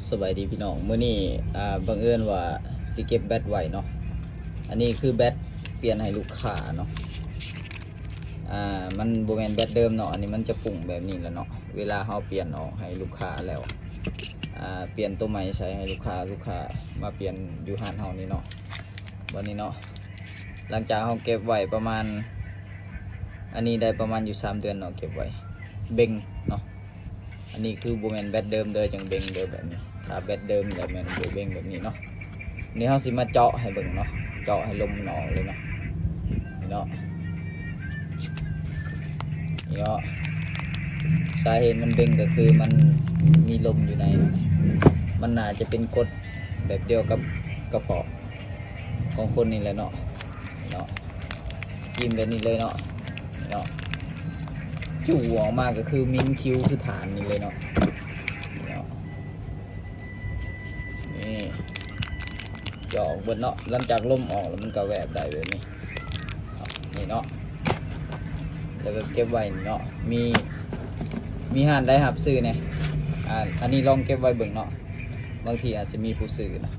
สบายดีพี่น้องเมื่อนี้บังเอิญว่าสิเก็บแบตไว้เนาะอันนี้คือแบตเปลี่ยนให้ลูกค้าเนาะมันโบแมนแบตเดิมเนาะอันนี้มันจะปุ่งแบบนี้แล้วเนาะเวลาเราเปลี่ยนออกให้ลูกค้าแล้วเปลี่ยนตัวใหม่ใช้ให้ลูกค้ามาเปลี่ยนอยู่ห้านเฮานี่เนาะวันนี้เนาะหลังจากเราเก็บไว้ประมาณอันนี้ได้ประมาณอยู่3 เดือนเนาะเก็บไว้เบ่งเนาะอันนี้คือโบแมนแบตเดิมเด้อจังเบ่งเด้อแบบนี้ถ้าแบตเดิมแบบแมนโบเบ่งแบบนี้เนาะนี่เราสิมาเจาะให้เบิ่งเนาะเจาะให้ลมมันออกเลยเนาะนี่เนาะนี่เนาะสาเหตุมันเบ่งก็คือมันมีลมอยู่ในมันน่าจะเป็นกรดแบบเดียวกับกระเพาะของคนนี่แหละเนาะเนาะจิ้มแบบนี้เลยเนาะเนาะจู่ออกมาก็คือมิ้นคิ้วคือฐานนี่เลยเนาะนี่เจาะบนเนาะหลังจากลมออกแล้วมันก็แวบได้แบบนี้นี่เนาะแล้วก็เก็บไว้เนาะมีห่านได้หับซื้อเนี่ยอันนี้ลองเก็บไว้เบิ่งเนาะบางทีอาจจะมีผู้ซื้อนะ